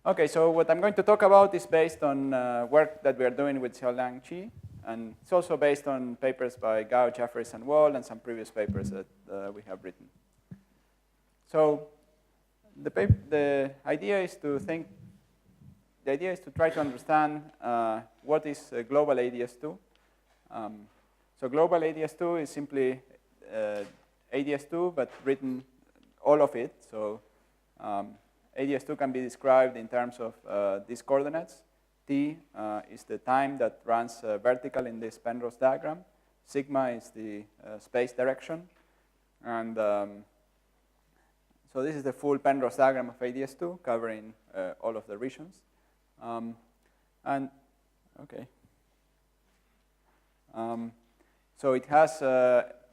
Okay, so what I'm going to talk about is based on work that we are doing with Xiaoliang Qi, and it's also based on papers by Gao, Jeffries, and Wall, and some previous papers that we have written. So the idea is to try to understand what is global AdS2. So global AdS2 is simply AdS2, but written all of it. So AdS2 can be described in terms of these coordinates. T is the time that runs vertical in this Penrose diagram. Sigma is the space direction. And so this is the full Penrose diagram of AdS2 covering all of the regions. So it has,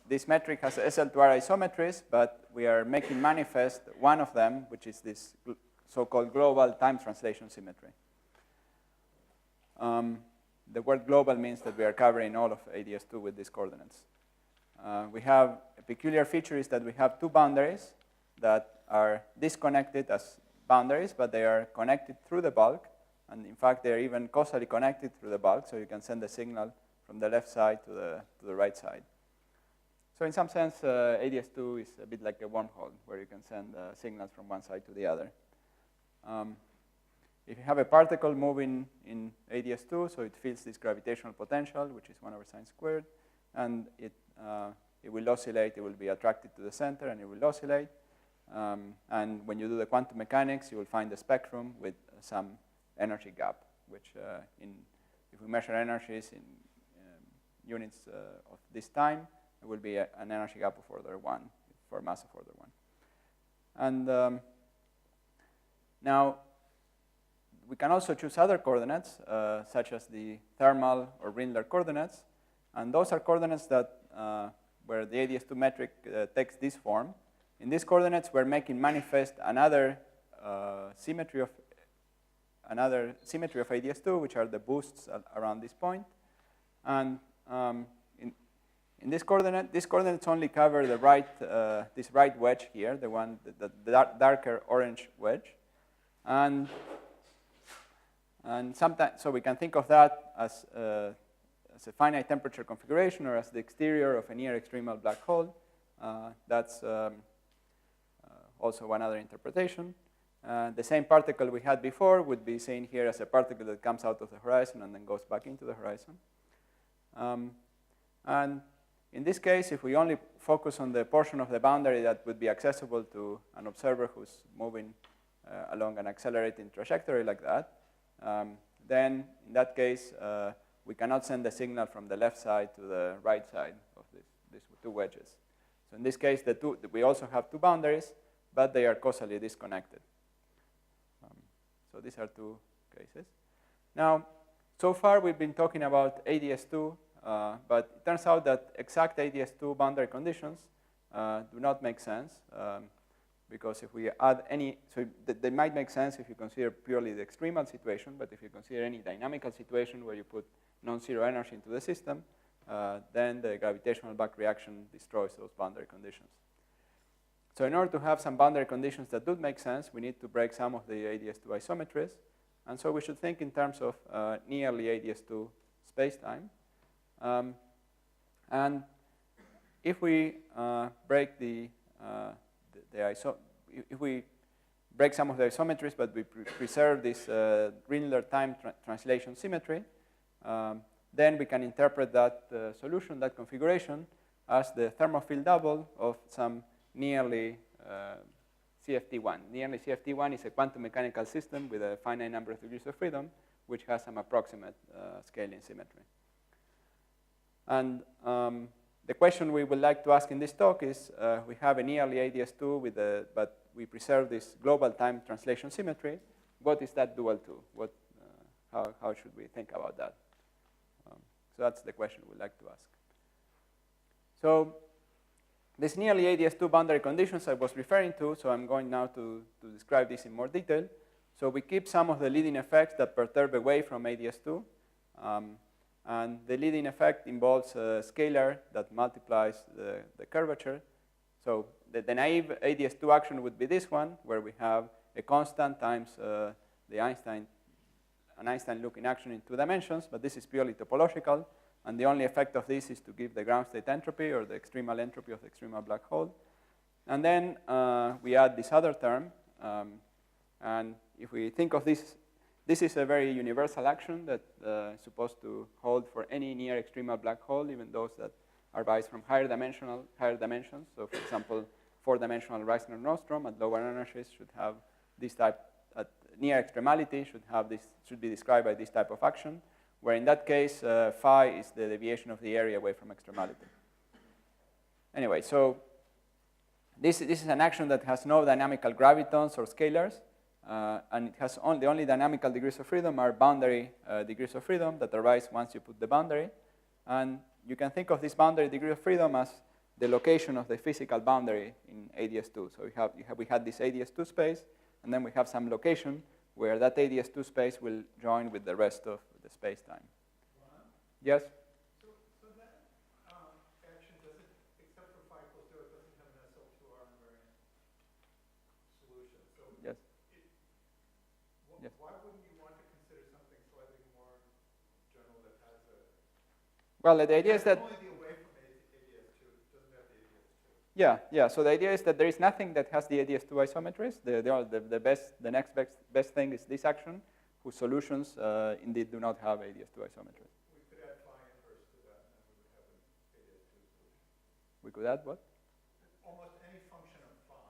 this metric has SL2R isometries, but we are making manifest one of them, which is this so-called global time translation symmetry. The word global means that we are covering all of AdS2 with these coordinates. We have a peculiar feature is that we have two boundaries that are disconnected as boundaries, but they are connected through the bulk. And in fact, they're even causally connected through the bulk, so you can send a signal from the left side to the right side. So in some sense, AdS2 is a bit like a wormhole, where you can send signals from one side to the other. If you have a particle moving in AdS2, so it feels this gravitational potential, which is 1/sin², and it will oscillate, it will be attracted to the center, and it will oscillate. And when you do the quantum mechanics, you will find a spectrum with some energy gap, which if we measure energies in units of this time, it will be an energy gap of order 1 for mass of order 1. And now, we can also choose other coordinates, such as the thermal or Rindler coordinates. And those are coordinates that where the AdS2 metric takes this form. In these coordinates, we're making manifest another symmetry of AdS2, which are the boosts around this point. And in these coordinates only cover the right, this right wedge here, the one, the darker orange wedge. And sometimes, so we can think of that as a finite temperature configuration or as the exterior of a near extremal black hole. That's also one other interpretation. The same particle we had before would be seen here as a particle that comes out of the horizon and then goes back into the horizon. And in this case, if we only focus on the portion of the boundary that would be accessible to an observer who's moving along an accelerating trajectory like that, then in that case, we cannot send the signal from the left side to the right side of these two wedges. So in this case, we also have two boundaries, but they are causally disconnected. So these are two cases. Now, so far we've been talking about AdS2, but it turns out that exact AdS2 boundary conditions do not make sense, because if we add any, so they might make sense if you consider purely the extremal situation, but if you consider any dynamical situation where you put non-zero energy into the system, then the gravitational back reaction destroys those boundary conditions. So in order to have some boundary conditions that do make sense, we need to break some of the AdS2 isometries. And so we should think in terms of nearly AdS2 spacetime. And if we break if we break some of the isometries, but we preserve this Rindler time translation symmetry, then we can interpret that solution, that configuration, as the thermofield double of some nearly CFT1. Nearly CFT1 is a quantum mechanical system with a finite number of degrees of freedom, which has some approximate scaling symmetry. And the question we would like to ask in this talk is, we have a nearly AdS2 but we preserve this global time translation symmetry. What is that dual to? How should we think about that? So that's the question we'd like to ask. So this nearly AdS2 boundary conditions I was referring to, so I'm going now to describe this in more detail. So we keep some of the leading effects that perturb away from AdS2. And the leading effect involves a scalar that multiplies the curvature. So the naive AdS2 action would be this one, where we have a constant times an Einstein-looking action in 2 dimensions, but this is purely topological, and the only effect of this is to give the ground state entropy or the extremal entropy of the extremal black hole. And then we add this other term, and if we think of this, this is a very universal action that is supposed to hold for any near extremal black hole, even those that arise from higher dimensions. So, for example, 4-dimensional Reissner-Nostrom at lower energies should have this type. At near extremality should be described by this type of action, where in that case phi is the deviation of the area away from extremality. Anyway, so this is an action that has no dynamical gravitons or scalars. And it has the only dynamical degrees of freedom are boundary degrees of freedom that arise once you put the boundary. And you can think of this boundary degree of freedom as the location of the physical boundary in AdS2. So we had this AdS2 space, and then we have some location where that AdS2 space will join with the rest of the space-time. Yes? So that action doesn't, except for phi equals 0, it doesn't have an SL2R invariant solution. So yes. Yes. Why wouldn't you want to consider something slightly more general that has a... Well, the idea is that... only be away from AdS2, it doesn't have the AdS2. Yeah. So the idea is that there is nothing that has the AdS2 isometries. The next best thing is this action, whose solutions indeed do not have AdS2 isometries. We could add phi inverse to that, and then we would have an AdS2 solution. We could add what? Almost any function of phi.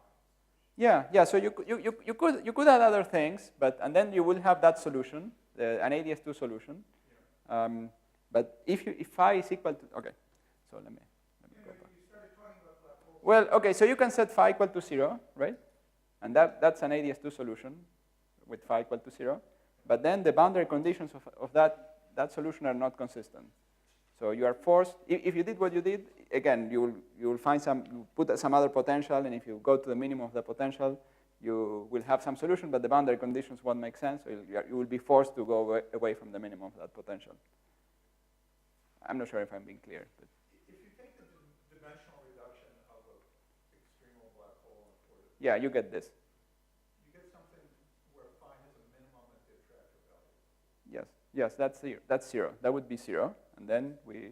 Yeah. So you could add other things, and then you will have that solution, an AdS2 solution. Yeah. But if phi is equal to so let me go back. You started talking about black holes. Well, so you can set phi equal to 0, right? And that's an AdS2 solution with phi equal to 0. But then the boundary conditions of that solution are not consistent. So you are forced, if you did what you did, again, you will find you put some other potential, and if you go to the minimum of the potential, you will have some solution, but the boundary conditions won't make sense, so you will be forced to go away from the minimum of that potential. I'm not sure if I'm being clear. But if you take the dimensional reduction of an extremal black hole in order, yeah, you get this. You get something where phi has a minimum at the attractor value. Yes, that's 0. That would be 0. And then we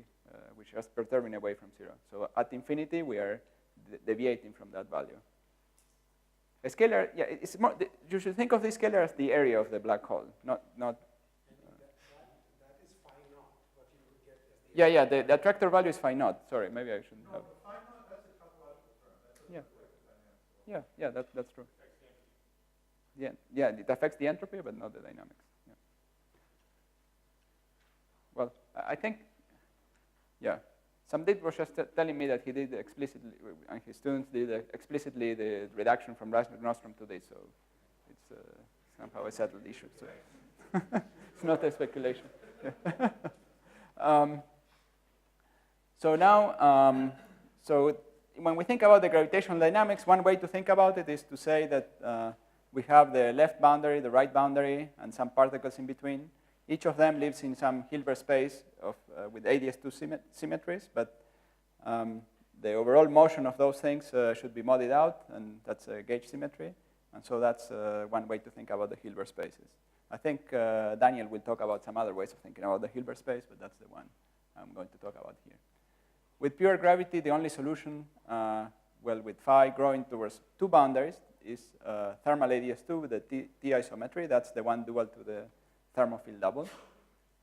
just perturbing away from 0. So at infinity, we are deviating from that value. A scalar, it's more. You should think of this scalar as the area of the black hole, not. That is phi naught. What you would get as the. The attractor value is phi naught. Sorry, maybe I shouldn't have. No, phi naught, that's a topological term. That doesn't affect the dynamics. That's true. It affects the entropy, but not the dynamics. Yeah. Well, I think, Samdip was just telling me that he did explicitly, and his students did explicitly the reduction from Reissner-Nostrom to this, so it's somehow a settled issue. So it's not a speculation. So now, so when we think about the gravitational dynamics, one way to think about it is to say that we have the left boundary, the right boundary, and some particles in between. Each of them lives in some Hilbert space with AdS2 symmetries, but the overall motion of those things should be modified out, and that's a gauge symmetry. And so that's one way to think about the Hilbert spaces. I think Daniel will talk about some other ways of thinking about the Hilbert space, but that's the one I'm going to talk about here. With pure gravity, the only solution, with phi growing towards 2 boundaries, is thermal AdS2 with the T isometry. That's the one dual to the thermophile double.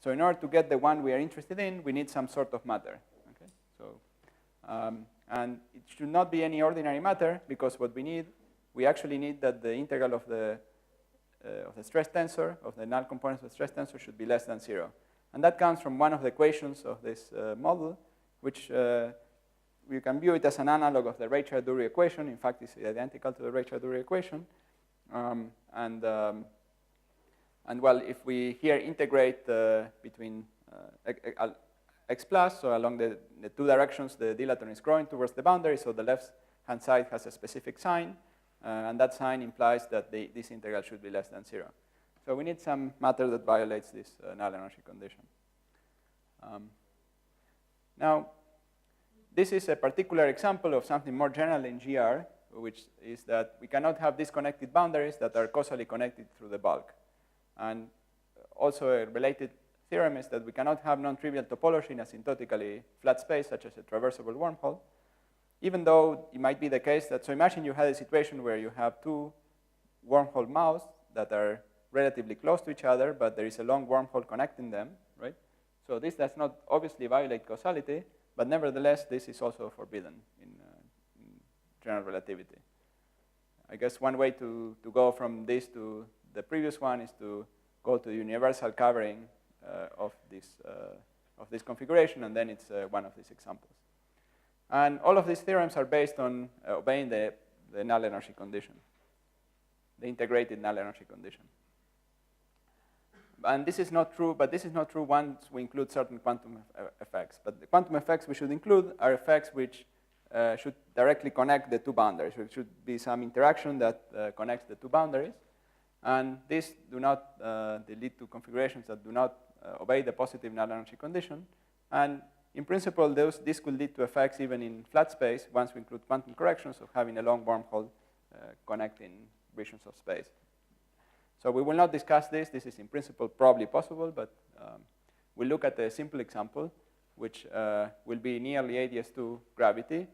So in order to get the one we are interested in, we need some sort of matter. Okay? So, and it should not be any ordinary matter, because what we actually need that the integral of the stress tensor, of the null components of the stress tensor, should be less than 0. And that comes from one of the equations of this model, which we can view it as an analog of the Raychaud-Urey equation. In fact, it's identical to the Raychaud-Urey equation. And well, if we here integrate between x plus, so along the 2 directions, the dilaton is growing towards the boundary, so the left-hand side has a specific sign, and that sign implies that this integral should be less than 0. So we need some matter that violates this null energy condition. Now, this is a particular example of something more general in GR, which is that we cannot have disconnected boundaries that are causally connected through the bulk. And also a related theorem is that we cannot have non-trivial topology in a asymptotically flat space, such as a traversable wormhole, even though it might be the case that, so imagine you had a situation where you have two wormhole mouths that are relatively close to each other, but there is a long wormhole connecting them, right? So this does not obviously violate causality, but nevertheless, this is also forbidden in general relativity. I guess one way to go from this to the previous one is to go to the universal covering of this configuration, and then it's one of these examples. And all of these theorems are based on obeying the null energy condition, the integrated null energy condition. And this is not true, but this is not true once we include certain quantum effects. But the quantum effects we should include are effects which should directly connect the two boundaries. There should be some interaction that connects the two boundaries. And these do not, they lead to configurations that do not obey the positive null energy condition. And in principle, this could lead to effects even in flat space once we include quantum corrections of having a long wormhole connecting regions of space. So we will not discuss this. This is in principle probably possible, but we'll look at a simple example, which will be nearly AdS2 gravity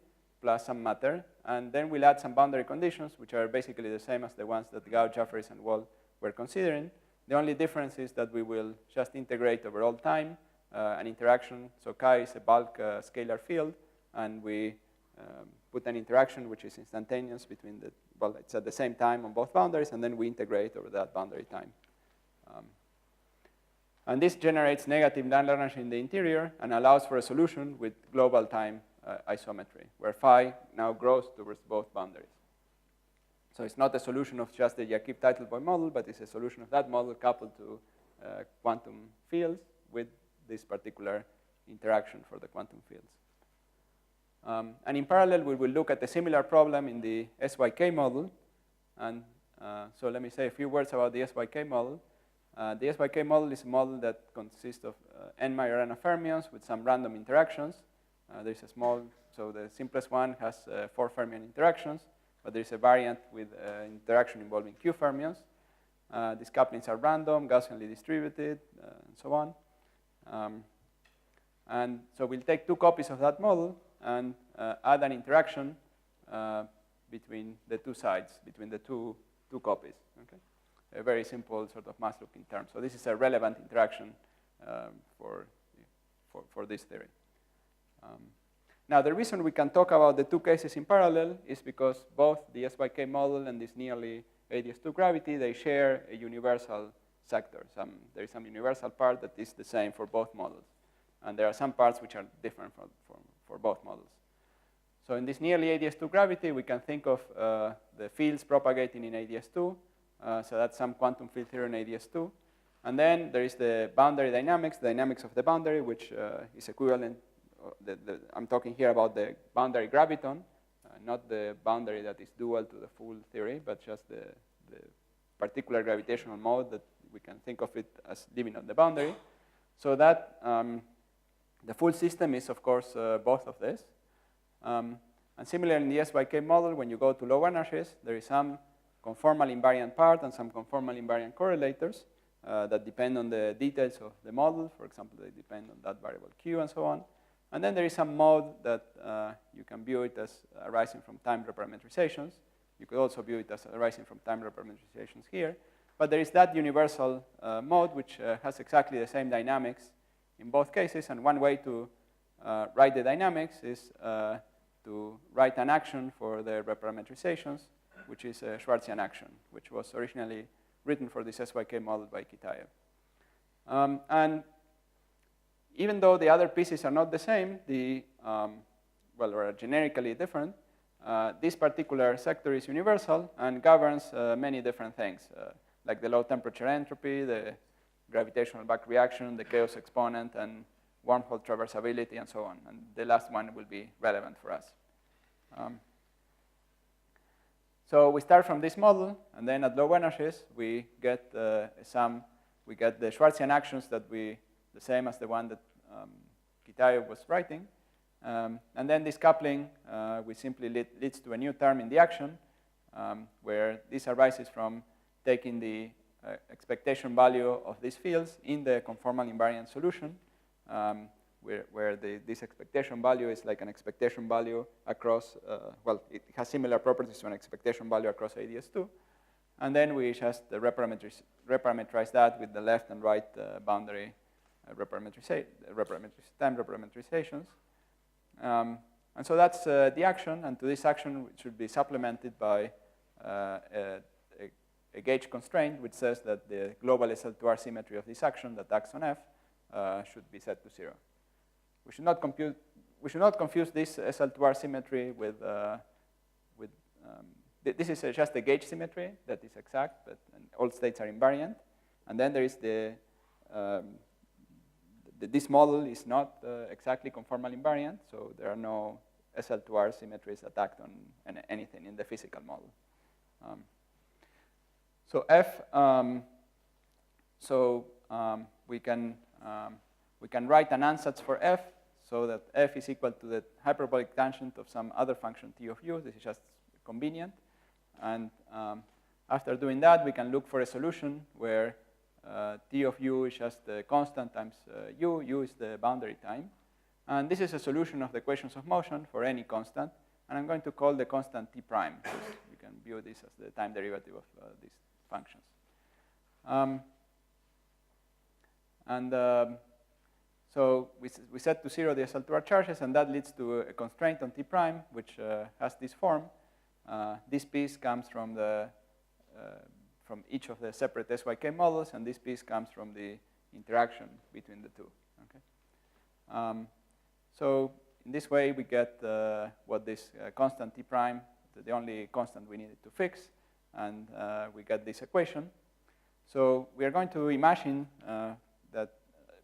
plus some matter. And then we'll add some boundary conditions, which are basically the same as the ones that Gauss, Jeffreys, and Wall were considering. The only difference is that we will just integrate over all time an interaction. So chi is a bulk scalar field, and we put an interaction which is instantaneous between the, well, it's at the same time on both boundaries, and then we integrate over that boundary time. And this generates negative null energy in the interior and allows for a solution with global time isometry, where phi now grows towards both boundaries. So it's not a solution of just the Yakib-Teitelbaum model, but it's a solution of that model coupled to quantum fields with this particular interaction for the quantum fields. And in parallel, we will look at a similar problem in the SYK model. And so let me say a few words about the SYK model. The SYK model is a model that consists of n Majorana fermions with some random interactions. There's a small, so the simplest one has 4 fermion interactions, but there's a variant with interaction involving q fermions. These couplings are random, Gaussianly distributed, and so on. And so we'll take 2 copies of that model and add an interaction between the two sides, between the two copies. Okay? A very simple sort of mass-looking term. So this is a relevant interaction for this theory. Now, the reason we can talk about the 2 cases in parallel is because both the SYK model and this nearly AdS2 gravity, they share a universal sector. There is some universal part that is the same for both models. And there are some parts which are different for both models. So in this nearly AdS2 gravity, we can think of the fields propagating in AdS2. So that's some quantum field theory in AdS2. And then there is the boundary dynamics, the dynamics of the boundary, which is equivalent. I'm talking here about the boundary graviton, not the boundary that is dual to the full theory, but just the particular gravitational mode that we can think of it as living on the boundary. So that the full system is, of course, both of this. And similarly, in the SYK model, when you go to low energies, there is some conformal invariant part and some conformal invariant correlators that depend on the details of the model. For example, they depend on that variable q and so on. And then there is some mode that you can view it as arising from time reparametrizations. You could also view it as arising from time reparametrizations here. But there is that universal mode, which has exactly the same dynamics in both cases. And one way to write the dynamics is to write an action for the reparametrizations, which is a Schwartzian action, which was originally written for this SYK model by Kitaev. And even though the other pieces are not the same, well, are generically different, this particular sector is universal and governs many different things, like the low temperature entropy, the gravitational back reaction, the chaos exponent, and wormhole traversability, and so on. And the last one will be relevant for us. So we start from this model, and then at low energies, we get the Schwartzian actions that the same as the one that Kitaev was writing. And then this coupling, we simply leads to a new term in the action, where this arises from taking the expectation value of these fields in the conformal invariant solution, where this expectation value is like an expectation value across, well, it has similar properties to an expectation value across AdS2. And then we just reparameterize that with the left and right boundary time reparameterizations. And so that's the action, and to this action it should be supplemented by a gauge constraint which says that the global SL2R symmetry of this action that acts on F should be set to 0. We should not confuse this SL2R symmetry with this is just a gauge symmetry that is exact, but all states are invariant. And then there is this model is not exactly conformal invariant, so there are no SL2R symmetries that act on anything in the physical model. So F, we can write an ansatz for F so that F is equal to the hyperbolic tangent of some other function T of U. This is just convenient. And after doing that, we can look for a solution where T of U is just the constant times U. U is the boundary time. And this is a solution of the equations of motion for any constant. And I'm going to call the constant T prime, because you can view this as the time derivative of these functions. So we set to 0 the SL2R charges, and that leads to a constraint on T prime, which has this form. This piece comes from each of the separate SYK models, and this piece comes from the interaction between the two. Okay? So in this way, we get what this constant T prime, the only constant we needed to fix, and we get this equation. So we are going to imagine that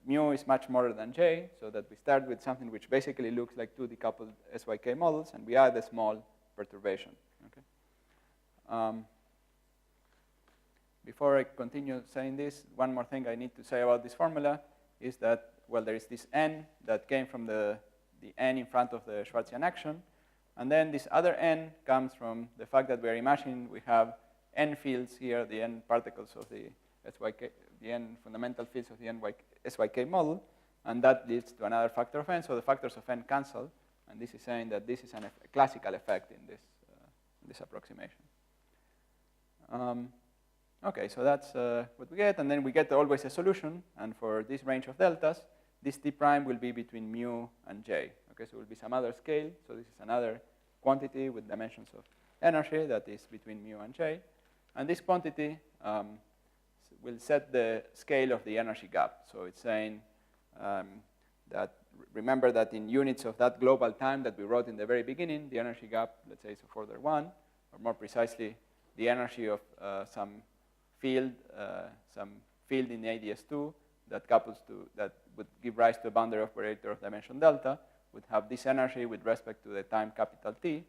mu is much smaller than J, so that we start with something which basically looks like two decoupled SYK models, and we add a small perturbation. Okay? Before I continue saying this, one more thing I need to say about this formula is that, well, there is this n that came from the n in front of the Schwartzian action, and then this other n comes from the fact that we are imagining we have n fields here, the n particles of the SYK, the n fundamental fields of the SYK model, and that leads to another factor of n, so the factors of n cancel, and this is saying that this is a classical effect in this approximation. Okay, so that's what we get, and then we get always a solution, and for this range of deltas, this T prime will be between mu and J. Okay, so it will be some other scale, so this is another quantity with dimensions of energy that is between mu and J, and this quantity will set the scale of the energy gap. So it's saying that, remember that in units of that global time that we wrote in the very beginning, the energy gap, let's say, is of order 1, or more precisely, the energy of some field in AdS2 that would give rise to a boundary operator of dimension delta, would have this energy with respect to the time capital T,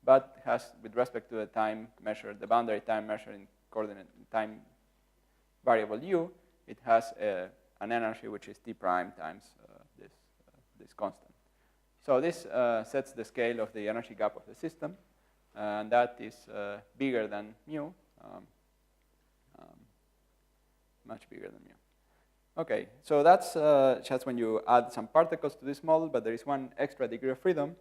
but has, with respect to the time measured, the boundary time measured in coordinate time variable U, it has an energy which is T prime times this constant. So this sets the scale of the energy gap of the system, and that is bigger than mu, much bigger than mu. Okay, so that's just when you add some particles to this model, but there is one extra degree of freedom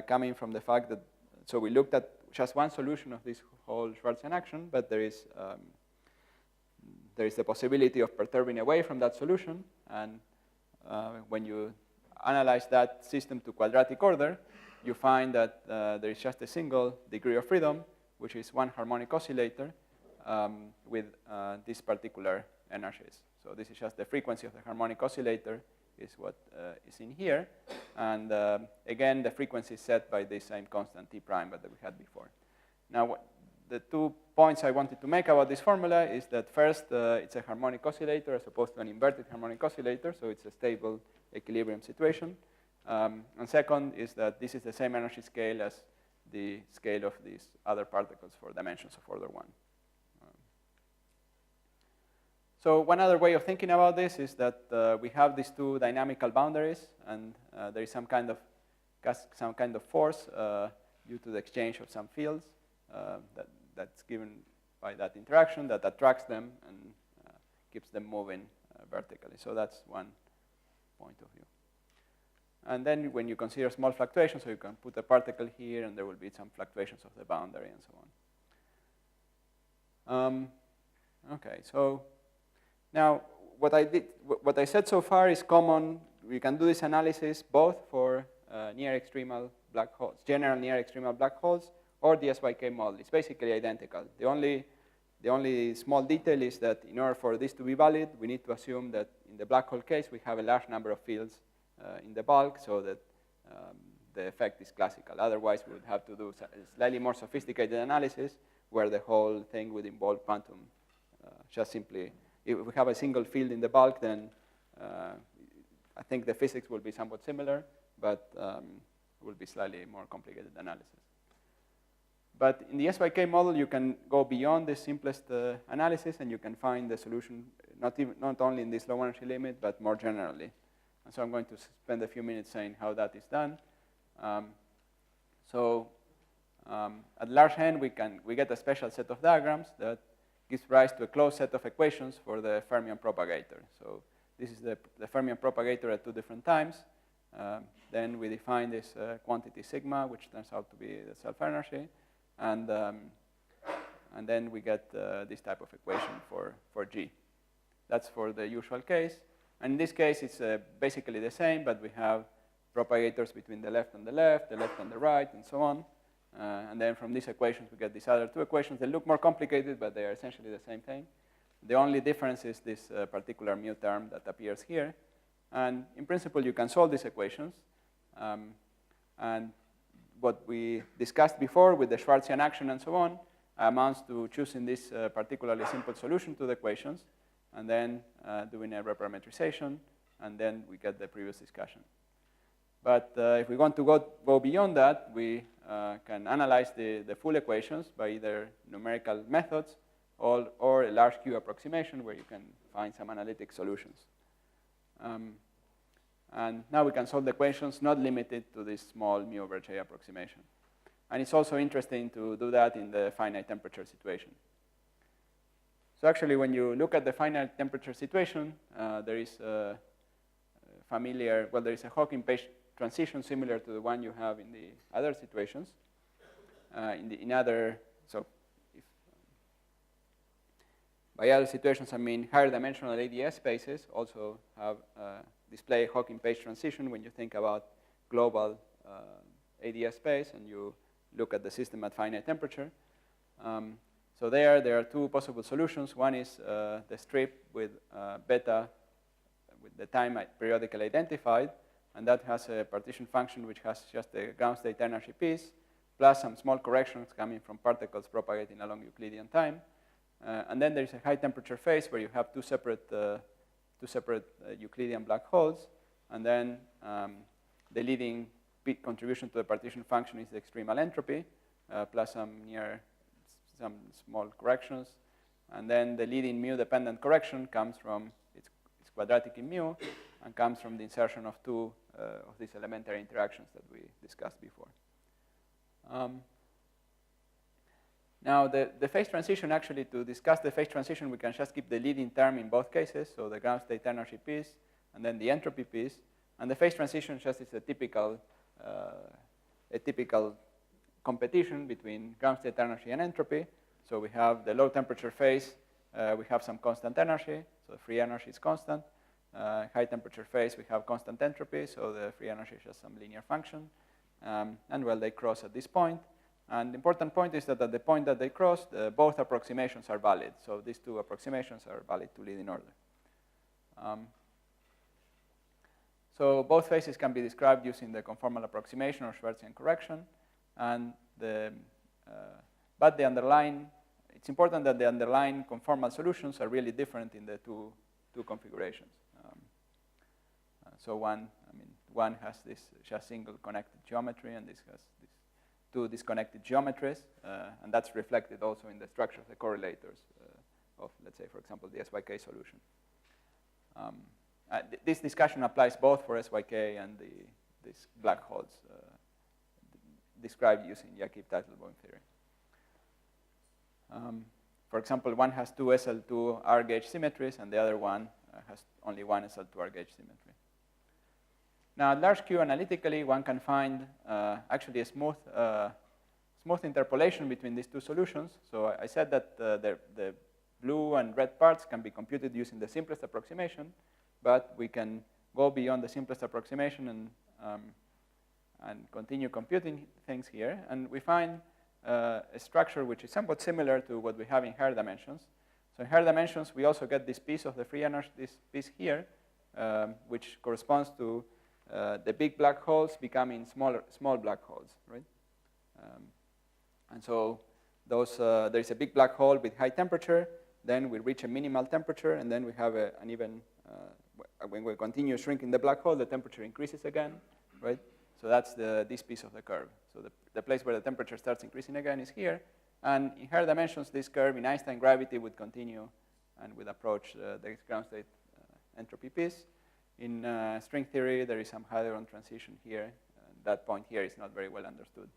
coming from the fact that, so we looked at just one solution of this whole Schwartzian action, but there is the possibility of perturbing away from that solution, and when you analyze that system to quadratic order, you find that there is just a single degree of freedom, which is one harmonic oscillator with these particular energies. So this is just the frequency of the harmonic oscillator is what is in here. And again, the frequency is set by the same constant T prime that we had before. Now, the 2 points I wanted to make about this formula is that first, it's a harmonic oscillator as opposed to an inverted harmonic oscillator, so it's a stable equilibrium situation. And second is that this is the same energy scale as the scale of these other particles for dimensions of order 1. So one other way of thinking about this is that we have these two dynamical boundaries, and there is some kind of force due to the exchange of some fields that's given by that interaction that attracts them and keeps them moving vertically. So that's one point of view. And then when you consider small fluctuations, so you can put a particle here, and there will be some fluctuations of the boundary and so on. Okay, so now what I said so far is common. We can do this analysis both for near extremal black holes, general near extremal black holes, or the SYK model. It's basically identical. The only small detail is that in order for this to be valid, we need to assume that in the black hole case, we have a large number of fields in the bulk so that the effect is classical. Otherwise, we would have to do a slightly more sophisticated analysis where the whole thing would involve quantum. Just simply, if we have a single field in the bulk, then I think the physics will be somewhat similar, but it will be slightly more complicated analysis. But in the SYK model, you can go beyond the simplest analysis, and you can find the solution not only in this low energy limit, but more generally. And so I'm going to spend a few minutes saying how that is done. At large n, we get a special set of diagrams that gives rise to a closed set of equations for the fermion propagator. So this is the fermion propagator at 2 different times. Then we define this quantity sigma, which turns out to be the self-energy. And then we get this type of equation for G. That's for the usual case. And in this case, it's basically the same, but we have propagators between the left and the right, and so on. And then from these equations, we get these other 2 equations. They look more complicated, but they are essentially the same thing. The only difference is this particular mu term that appears here. And in principle, you can solve these equations. And what we discussed before with the Schwartzian action and so on amounts to choosing this particularly simple solution to the equations, and then doing a reparametrization, and then we get the previous discussion. But if we want to go beyond that, we can analyze the full equations by either numerical methods or a large Q approximation where you can find some analytic solutions. And now we can solve the equations not limited to this small mu over J approximation. And it's also interesting to do that in the finite temperature situation. So actually, when you look at the finite temperature situation, there is a there is a Hawking phase transition similar to the one you have in the other situations. By other situations, I mean higher dimensional AdS spaces also have display Hawking phase transition when you think about global AdS space and you look at the system at finite temperature. So there are 2 possible solutions. One is the strip with beta, with the time periodically identified, and that has a partition function which has just the ground state energy piece, plus some small corrections coming from particles propagating along Euclidean time. And then there's a high temperature phase where you have two separate Euclidean black holes, and then the leading peak contribution to the partition function is the extremal entropy, plus some small corrections. And then the leading mu-dependent correction comes from, it's quadratic in mu, and comes from the insertion of 2 of these elementary interactions that we discussed before. Now, the phase transition, actually, to discuss the phase transition, we can just keep the leading term in both cases, so the ground state energy piece, and then the entropy piece. And the phase transition just is a typical competition between ground state energy and entropy. So we have the low temperature phase, we have some constant energy, so the free energy is constant. High temperature phase, we have constant entropy, so the free energy is just some linear function. And well, they cross at this point. And the important point is that at the point that they cross, both approximations are valid. So these 2 approximations are valid to leading order. So both phases can be described using the conformal approximation or Schwartzian correction. And but the underlying, it's important that the underlying conformal solutions are really different in the two configurations. So one has this just single connected geometry, and this has these 2 disconnected geometries, and that's reflected also in the structure of the correlators of, let's say, for example, the SYK solution. This discussion applies both for SYK and these black holes described using Yakib-Teitelbaum theory. for example, one has two SL2 R gauge symmetries, and the other one has only one SL2 R gauge symmetry. Now, at large Q analytically, one can find actually a smooth interpolation between these two solutions. So I said that the blue and red parts can be computed using the simplest approximation, but we can go beyond the simplest approximation and continue computing things here. And we find a structure which is somewhat similar to what we have in higher dimensions. So in higher dimensions, we also get this piece of the free energy, this piece here, which corresponds to the big black holes becoming small black holes, right? And so those, there is a big black hole with high temperature, then we reach a minimal temperature, and then we have an even, when we continue shrinking the black hole, the temperature increases again, right? So that's this piece of the curve. So the place where the temperature starts increasing again is here, and in higher dimensions, this curve in Einstein gravity would continue and would approach the ground state entropy piece. In string theory, there is some hadron transition here. That point here is not very well understood.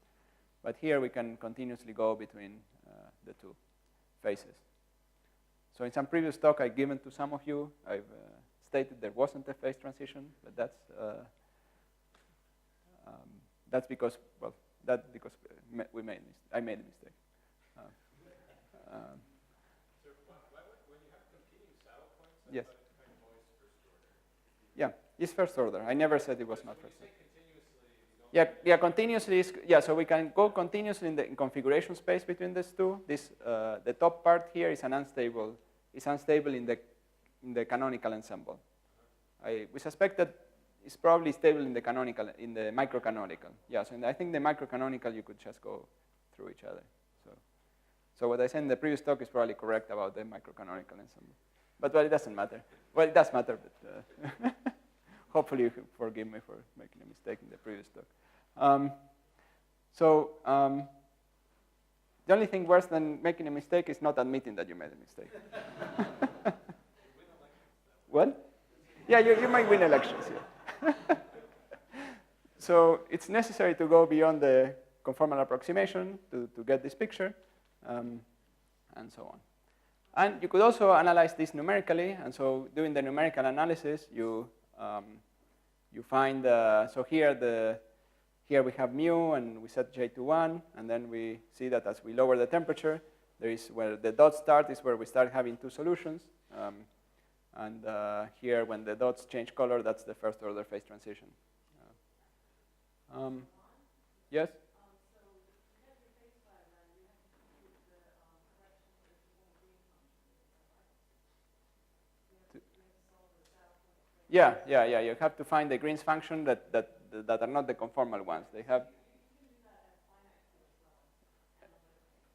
But here we can continuously go between the two phases. So in some previous talk I've given to some of you, I've stated there wasn't a phase transition, but that's because, well, I made a mistake. So when you have continuous saddle points, yes. kind of always first order. Yeah, it's first order. I never said it was not first order. Continuously, continuously is, so we can go continuously in the configuration space between these two. The top part here is unstable in the canonical ensemble. We suspect that it's probably stable in the canonical, in the microcanonical. Yeah, so I think the microcanonical you could just go through each other. So what I said in the previous talk is probably correct about the microcanonical ensemble. But well, it doesn't matter. Well, it does matter, but hopefully you can forgive me for making a mistake in the previous talk. The only thing worse than making a mistake is not admitting that you made a mistake. What? Yeah, you might win elections. Yeah. So it's necessary to go beyond the conformal approximation to get this picture, and so on. And you could also analyze this numerically. And so doing the numerical analysis, you find, so here we have mu, and we set J to 1, and then we see that as we lower the temperature, there is where the dots start is where we start having two solutions. And here, when the dots change color, that's the first order phase transition. Yes? Yeah. You have to find the Green's function that are not the conformal ones. They have.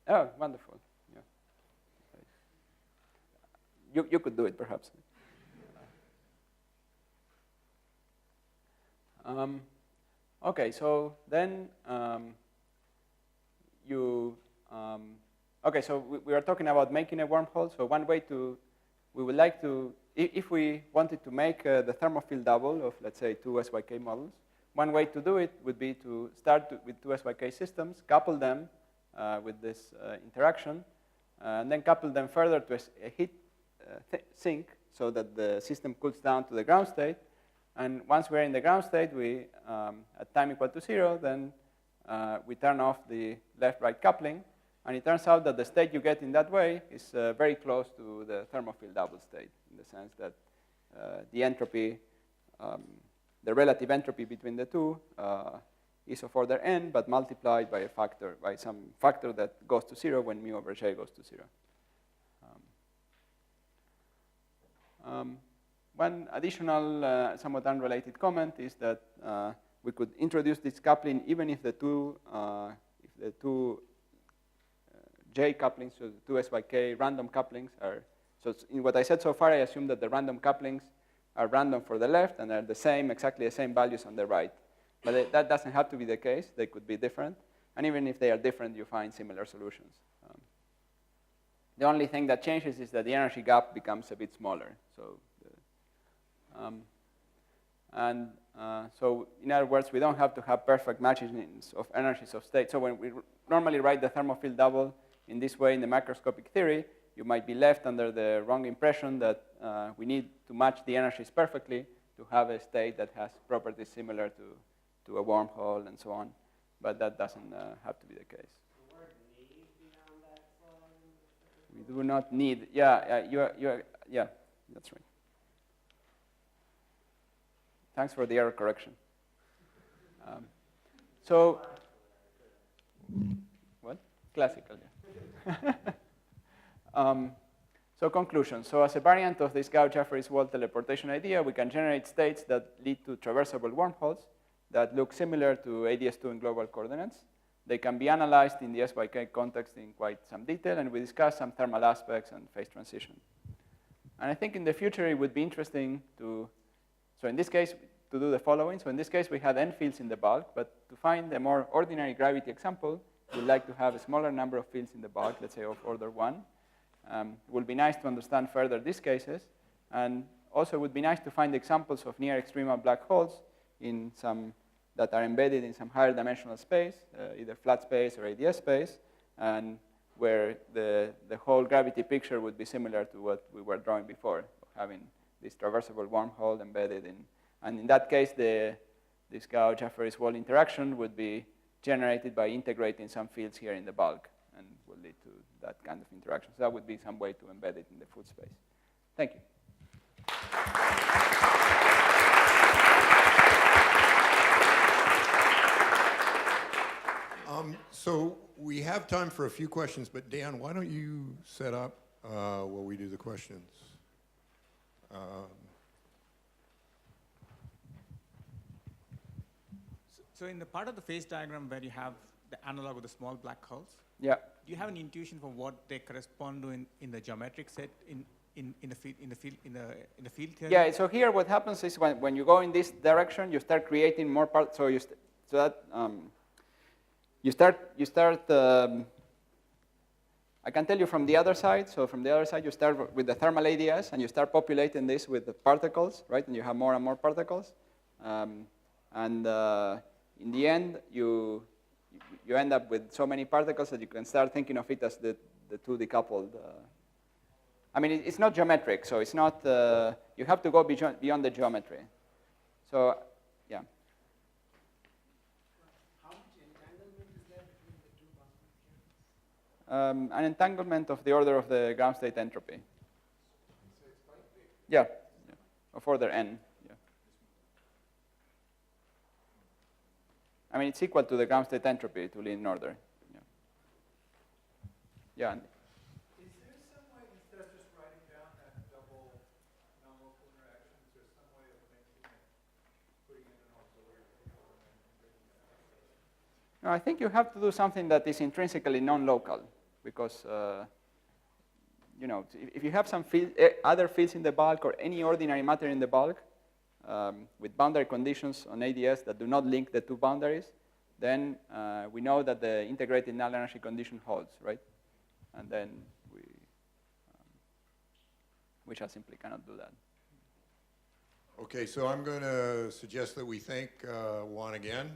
Oh, wonderful. Yeah. You could do it, perhaps. Okay, so then okay, so we are talking about making a wormhole. So one way we would like to, if we wanted to make the thermofield double of, let's say, two SYK models, one way to do it would be to start with two SYK systems, couple them with this interaction, and then couple them further to a heat sink so that the system cools down to the ground state. And once we're in the ground state, we, at time equal to 0, then we turn off the left-right coupling. And it turns out that the state you get in that way is very close to the thermofield double state, in the sense that the entropy, the relative entropy between the two is of order n, but multiplied by a factor, by some factor that goes to 0 when mu over j goes to 0. One additional, somewhat unrelated comment is that we could introduce this coupling even if the two J couplings, so the two SYK random couplings are, so in what I said so far, I assume that the random couplings are random for the left and are the same, exactly the same values on the right. But that doesn't have to be the case. They could be different. And even if they are different, you find similar solutions. The only thing that changes is that the energy gap becomes a bit smaller. So, so in other words, we don't have to have perfect matchings of energies of state. So when we normally write the thermofield double in this way in the macroscopic theory, you might be left under the wrong impression that we need to match the energies perfectly to have a state that has properties similar to a wormhole and so on. But that doesn't have to be the case. The word need beyond that slide? We do not need, yeah, that's right. Thanks for the error correction. So, what? Classical, yeah. So conclusion. So as a variant of this Gauss-Jeffreys-Wald teleportation idea, we can generate states that lead to traversable wormholes that look similar to AdS2 in global coordinates. They can be analyzed in the SYK context in quite some detail, and we discuss some thermal aspects and phase transition. And I think in the future it would be interesting to, so in this case, to do the following. So in this case, we had n fields in the bulk, but to find a more ordinary gravity example, we'd like to have a smaller number of fields in the bulk, let's say of order 1. It would be nice to understand further these cases, and also it would be nice to find examples of near extremal black holes in some that are embedded in some higher dimensional space, either flat space or AdS space, and where the whole gravity picture would be similar to what we were drawing before, having this traversable wormhole embedded in. And in that case, this Gauss-Jeffreys-Wald interaction would be generated by integrating some fields here in the bulk, and will lead to that kind of interaction. So that would be some way to embed it in the full space. Thank you. So we have time for a few questions, but Dan, why don't you set up while we do the questions? So in the part of the phase diagram where you have the analog of the small black holes, yeah. Do you have an intuition for what they correspond to in the geometric set in the field theory? Yeah. So here, what happens is when you go in this direction, you start creating more parts. So you start. I can tell you from the other side. So from the other side, you start with the thermal AdS, and you start populating this with the particles, right? And you have more and more particles, and in the end, you end up with so many particles that you can start thinking of it as the two decoupled. I mean, it's not geometric, so it's not. You have to go beyond the geometry. So, yeah. How much entanglement is there between the two boundary pairs? An entanglement of the order of the ground state entropy. So it's quite big. Yeah, of order n. Yeah. I mean, it's equal to the ground state entropy to lean in order. Yeah. Yeah. Is there some way, instead of just writing down that double non-local interaction, is there some way of making it, putting in an auxiliary table and then bringing that up? No, I think you have to do something that is intrinsically non-local, because you know, if you have some other fields in the bulk or any ordinary matter in the bulk with boundary conditions on AdS that do not link the two boundaries, then we know that the integrated null energy condition holds, right? And then we just simply cannot do that. Okay, so I'm going to suggest that we thank Juan again,